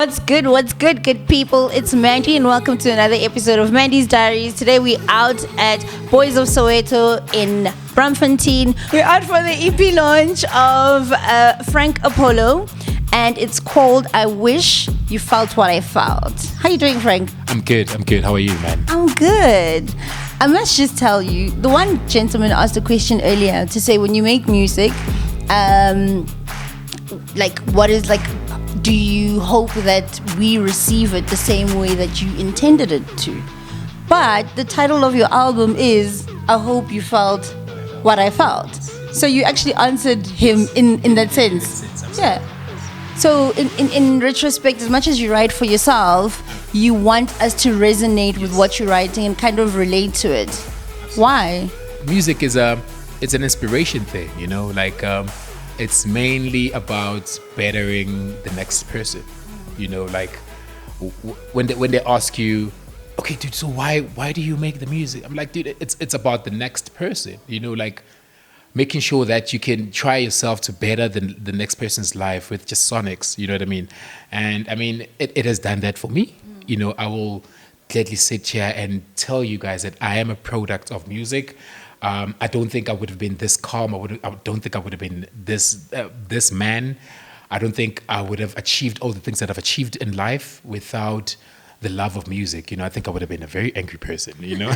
What's good, good people? It's Mandy, and welcome to another episode of Mandy's Diaries. Today, we're out at Boys of Soweto in Braamfontein. We're out for the EP launch of Frank Apollo, and it's called I Wish You Felt What I Felt. How you doing, Frank? I'm good. How are you, man? I'm good. I must just tell you, the one gentleman asked a question earlier to say, when you make music, do you hope that we receive it the same way that you intended it to? But the title of your album is I Hope You Felt What I Felt. So you actually answered him in that sense. Yeah. So in retrospect, as much as you write for yourself, you want us to resonate with what you're writing and kind of relate to it. Why? Music is it's an inspiration thing, you know, it's mainly about bettering the next person, you know, when they ask you, okay, dude, so why do you make the music? I'm like, dude, it's about the next person, you know, making sure that you can try yourself to better the next person's life with just sonics, you know what I mean? And I mean, it has done that for me. You know, I will gladly sit here and tell you guys that I am a product of music. I don't think I would have been this calm. I don't think I would have been this man. I don't think I would have achieved all the things that I've achieved in life without the love of music. You know, I think I would have been a very angry person, you know.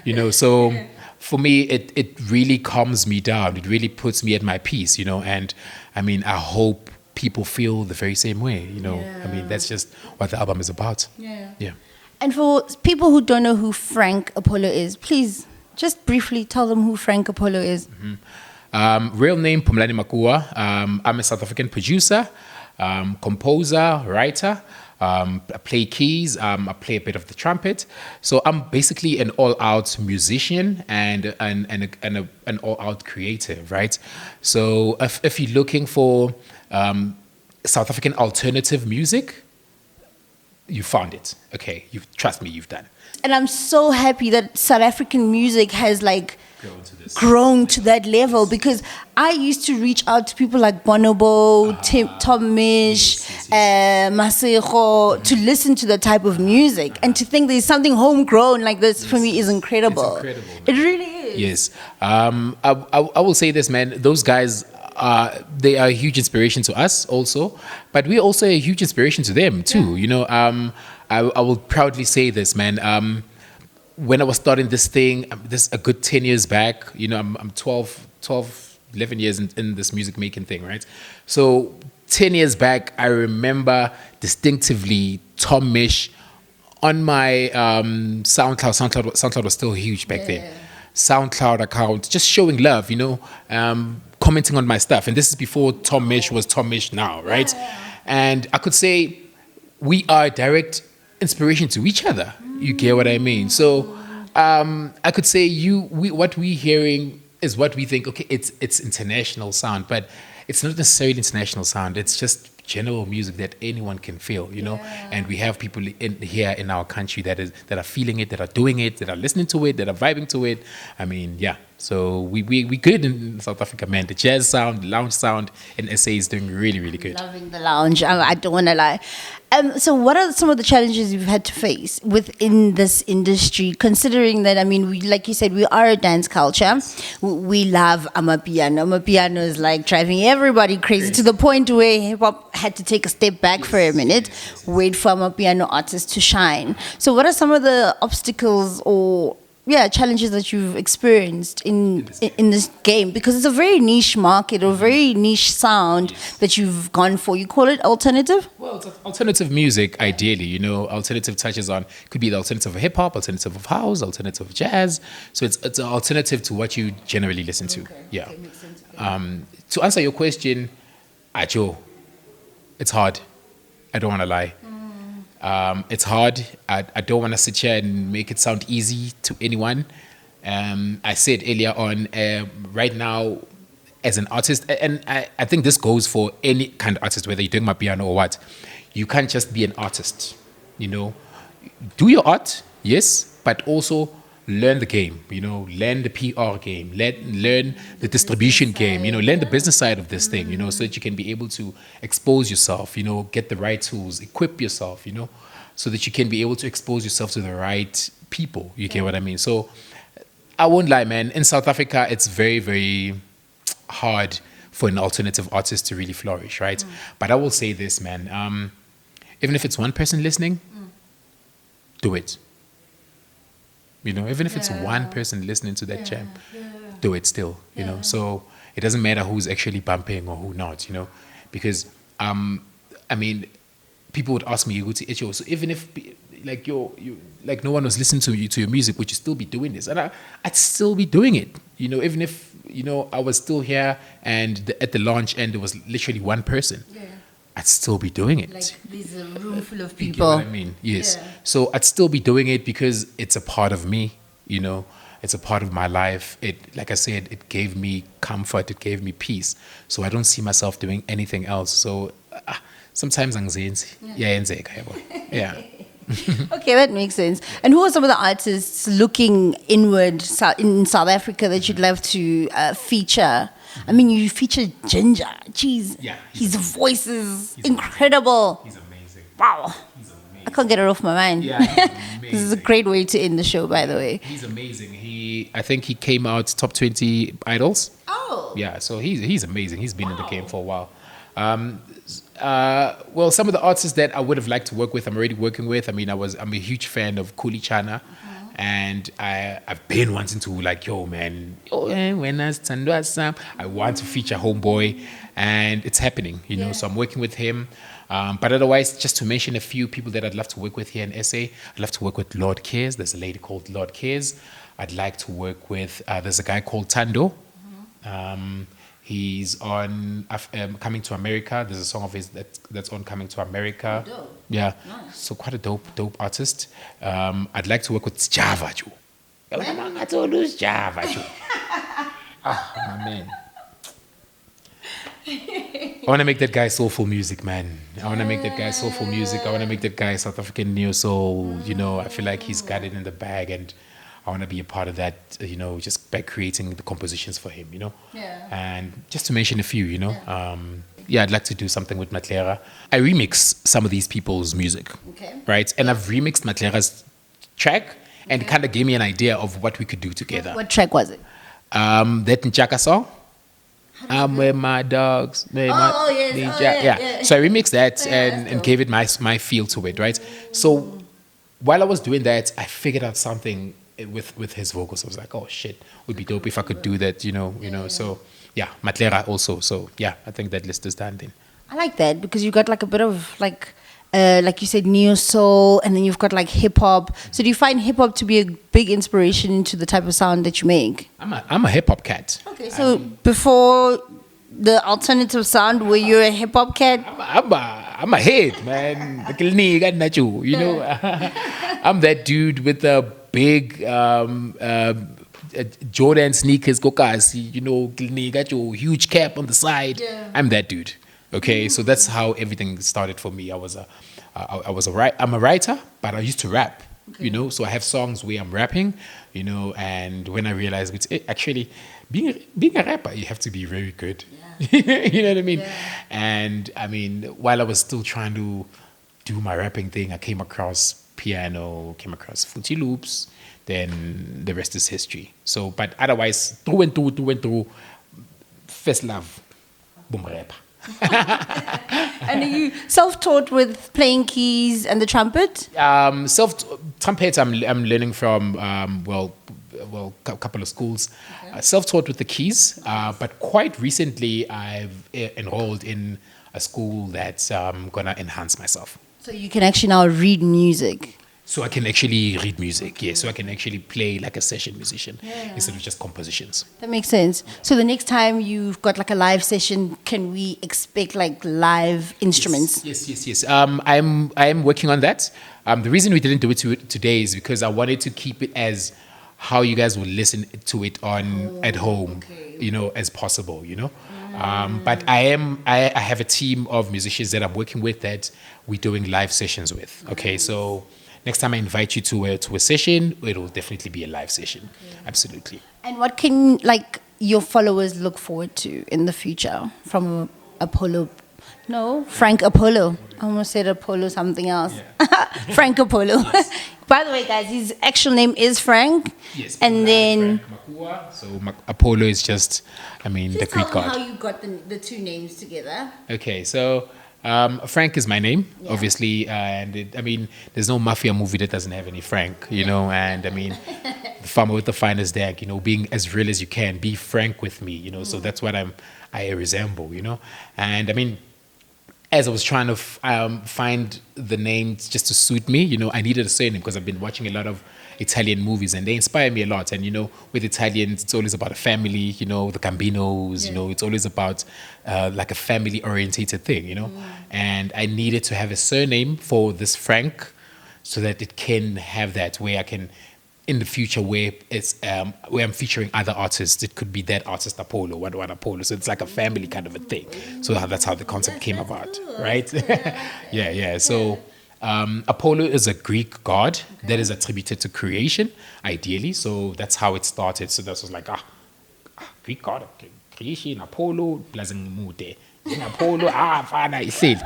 You know, so for me, it really calms me down. It really puts me at my peace, you know. And I mean, I hope people feel the very same way, you know. Yeah. I mean, that's just what the album is about. Yeah. And for people who don't know who Frank Apollo is, please just briefly tell them who Frank Apollo is. Mm-hmm. Real name, Pumlani Makua. I'm a South African producer, composer, writer. I play keys. I play a bit of the trumpet. So I'm basically an all-out musician and an all-out creative, right? So if you're looking for South African alternative music, you found it. Okay, trust me, you've done. And I'm so happy that South African music has grown to that level, because I used to reach out to people like Bonobo, Tom Mish, Masego, to listen to the type of music, and to think there's something homegrown like this for me is incredible. It's incredible, man. It really is. Yes. I will say this, man. Those guys, they are a huge inspiration to us also, but we're also a huge inspiration to them too. Yeah. You know, I will proudly say this, man. When I was starting this thing, this a good 10 years back, you know, I'm 11 years in this music making thing, right? So 10 years back, I remember distinctively Tom Mish on my SoundCloud. SoundCloud was still huge back then. SoundCloud account, just showing love, you know, commenting on my stuff. And this is before Tom Mish was Tom Mish now, right? And I could say we are direct inspiration to each other. You get what I mean? So I could say what we're hearing is what we think, okay, it's international sound, but it's not necessarily international sound. It's just general music that anyone can feel, you know. And we have people here in our country that are feeling it, that are doing it, that are listening to it, that are vibing to it. I mean, yeah. So we good in South Africa, man. The jazz sound, the lounge sound in SA is doing really, really good. Loving the lounge. I don't want to lie. So what are some of the challenges you've had to face within this industry, considering that, I mean, like you said, we are a dance culture. We love Amapiano. Amapiano is like driving everybody crazy to the point where hip-hop had to take a step back for a minute, wait for Amapiano artists to shine. So what are some of the obstacles or challenges that you've experienced in this game? Because it's a very niche market or very niche sound that you've gone for. You call it alternative? Well, it's alternative music, ideally. You know, alternative touches on, could be the alternative of hip-hop, alternative of house, alternative of jazz. So it's an alternative to what you generally listen to. Okay. Yeah. Okay, makes sense. Okay. To answer your question, Ajo, it's hard. I don't want to lie. It's hard. I don't want to sit here and make it sound easy to anyone. I said earlier on, right now, as an artist, and I think this goes for any kind of artist, whether you're doing my piano or what, you can't just be an artist, you know. Do your art, yes, but also learn the game, learn the PR game, learn the distribution game, learn the business side of this thing, so that you can be able to expose yourself, get the right tools, equip yourself, so that you can be able to expose yourself to the right people. You get what I mean? So I won't lie, man. In South Africa, it's very, very hard for an alternative artist to really flourish, right? But I will say this, man. Even if it's one person listening, do it. Even if it's one person listening to that jam, do it still, So it doesn't matter who's actually bumping or who not, because, people would ask me, you go to Echo, so even if like like no one was listening to your music, would you still be doing this? And I'd still be doing it, even if, I was still here and at the launch and there was literally one person. I'd still be doing it. Like there's a room full of You get people. what I mean? Yes. Yeah. So I'd still be doing it because it's a part of me, It's a part of my life. Like I said, it gave me comfort. It gave me peace. So I don't see myself doing anything else. So sometimes angizenzi. Yeah. Okay, that makes sense. And who are some of the artists looking inward in South Africa that you'd love to feature? I mean, you feature Ginger. Jeez. Yeah, His voice is incredible. He's amazing. Wow. He's amazing. I can't get it off my mind. Yeah, he's amazing. This is a great way to end the show, by the way. He's amazing. I think he came out top 20 idols. Oh. Yeah, so he's amazing. He's been in the game for a while. Well, some of the artists that I would have liked to work with, I'm already working with. I'm a huge fan of Kuli Chana, and I've been wanting to when I want to feature Homeboy, and it's happening. So I'm working with him. But otherwise, just to mention a few people that I'd love to work with here in SA, I'd love to work with Lord Cares. There's a lady called Lord Cares. I'd like to work with. There's a guy called Tando. He's on Coming to America. There's a song of his that's on Coming to America. Oh, dope. Yeah. Nice. So quite a dope artist. I'd like to work with Java Joe. Java Joe. My man. I want to make that guy soulful music, man. I want to make that guy soulful music. I want to make that guy South African neo soul. I feel like he's got it in the bag, and I want to be a part of that, just by creating the compositions for him, Yeah. And just to mention a few, I'd like to do something with Matlera. I remix some of these people's music, Okay. right? And I've remixed Matlera's track, and it kind of gave me an idea of what we could do together. What track was it? That Nchaka song. I'm with my dogs. Yes. Yeah. So I remixed that and gave it my feel to it, right? So while I was doing that, I figured out something with his vocals. I was like, oh shit, would be dope if I could do that, So yeah, Matlera also. So yeah, I think that list is done then. I like that because you got like a bit of like you said, neo soul, and then you've got like hip hop. So do you find hip hop to be a big inspiration into the type of sound that you make? I'm a hip hop cat. Okay, so before the alternative sound, were you a hip hop cat? I'm a head, man. I'm that dude with the big Jordan sneakers, gokas, got your huge cap on the side. Yeah. I'm that dude. Okay, so that's how everything started for me. I'm a writer, but I used to rap. Okay. So I have songs where I'm rapping, and when I realized it's actually being a rapper, you have to be very good. Yeah. You know what I mean? Yeah. And while I was still trying to do my rapping thing, I came across piano, came across Fruity Loops, then the rest is history. So, but otherwise, through and through, first love, boom rapper. And are you self-taught with playing keys and the trumpet? Trumpet, I'm learning from a couple of schools. Okay. Self-taught with the keys, but quite recently I've enrolled in a school that's gonna enhance myself. So you can actually now read music. So I can actually read music, yeah. So I can actually play like a session musician instead of just compositions. That makes sense. So the next time you've got like a live session, can we expect like live instruments? Yes. I'm working on that. The reason we didn't do it today is because I wanted to keep it as how you guys will listen to it at home, as possible, But I have a team of musicians that I'm working with that we're doing live sessions with. Okay, so next time I invite you to a session, it will definitely be a live session. Absolutely. And what can like your followers look forward to in the future from Apollo? No, Frank Apollo. I almost said Apollo something else. Frank Apollo. By the way, guys, his actual name is Frank. Yes. And then Frank Makua. So Apollo is just, I mean, the just Greek tell me god. how you got the two names together. Okay, so Frank is my name, obviously, and I mean, there's no mafia movie that doesn't have any Frank, you know, and I mean, the farmer with the finest dag, you know, being as real as you can, be frank with me, you know, so that's what I resemble, you know, and I mean, as I was trying to find the name just to suit me, you know, I needed a surname because I've been watching a lot of Italian movies and they inspire me a lot. And, you know, with Italians, it's always about a family, you know, the Gambinos, you know, it's always about like a family orientated thing, you know. And I needed to have a surname for this Frank so that it can have that where I can, in the future, where it's where I'm featuring other artists, it could be that artist Apollo, one Apollo. So it's like a family kind of a thing. So that's how the concept came about, right? yeah. So Apollo is a Greek god that is attributed to creation, ideally. So that's how it started. So that was like Greek god, creation, Apollo, blazing mude. Apollo, fana, it said,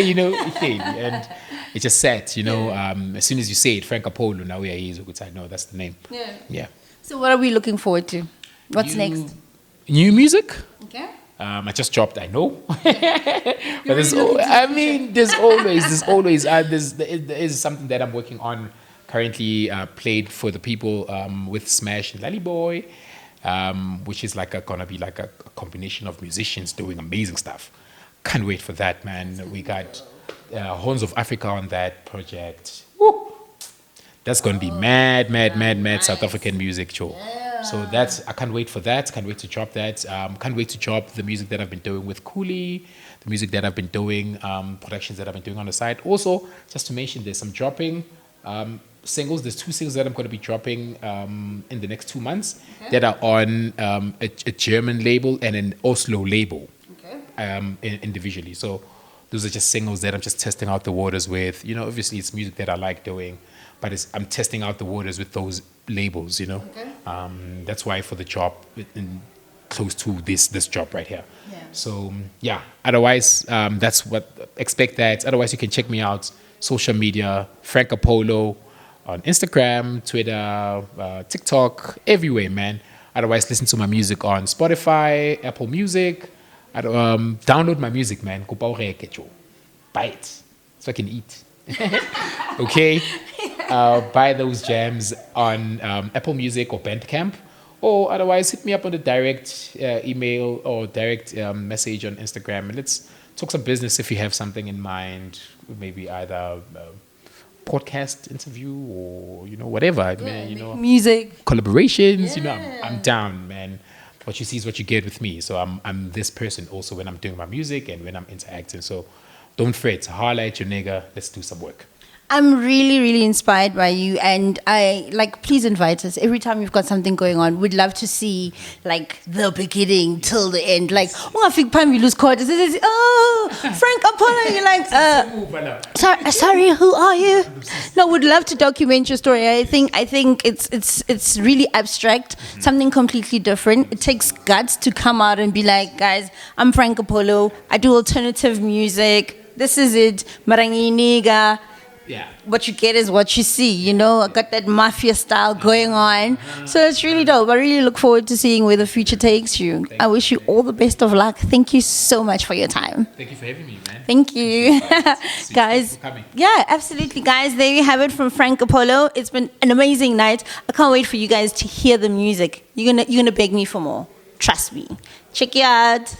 you know, it said, and it just said, you know, as soon as you say it, Frank Apollo, now we are here, so I know that's the name. Yeah. So what are we looking forward to? What's next? New music. Okay. I just dropped, I know, but there's always there is something that I'm working on currently, played for the people with Smash and Lally Boy. Which is like gonna be like a combination of musicians doing amazing stuff. Can't wait for that, man. We got Horns of Africa on that project. Woo! That's gonna be mad South African music, Joe. So I can't wait for that. Can't wait to drop that. Can't wait to drop the music that I've been doing with Cooley, the music that I've been doing, productions that I've been doing on the side. Also, just to mention this, I'm dropping singles. There's 2 singles that I'm going to be dropping in the next 2 months that are on a German label and an Oslo label individually. So those are just singles that I'm just testing out the waters with. You know, obviously it's music that I like doing, but I'm testing out the waters with those labels, you know. That's why for the job, close to this job right here. So yeah, otherwise that's what, expect that. Otherwise you can check me out, social media, Frank Apollo, on Instagram, Twitter, TikTok, everywhere, man. Otherwise, listen to my music on Spotify, Apple Music. Download my music, man. Buy it so I can eat. Okay? Buy those jams on Apple Music or Bandcamp. Or otherwise, hit me up on the direct email or direct message on Instagram. And let's talk some business if you have something in mind. Maybe either podcast interview or, you know, whatever, man, you know, music collaborations, you know, I'm down, man. What you see is what you get with me. So I'm this person also when I'm doing my music and when I'm interacting. So don't fret, holla at your nigga, let's do some work. I'm really, really inspired by you, and please invite us every time you've got something going on. We'd love to see like the beginning till the end. Like, you lose chord. Oh, Frank Apollo. You're like, sorry, who are you? No, would love to document your story. I think it's really abstract, something completely different. It takes guts to come out and be like, guys, I'm Frank Apollo. I do alternative music. This is it, Marangi Niga. Yeah. What you get is what you see, you know. I got that mafia style going on. So it's really dope. I really look forward to seeing where the future takes you. I wish you all the best of luck. Thank you so much for your time. Thank you for having me, man. Thank you. Guys. Yeah, absolutely. Guys, there you have it from Frank Apollo. It's been an amazing night. I can't wait for you guys to hear the music. You're gonna beg me for more. Trust me. Check it out.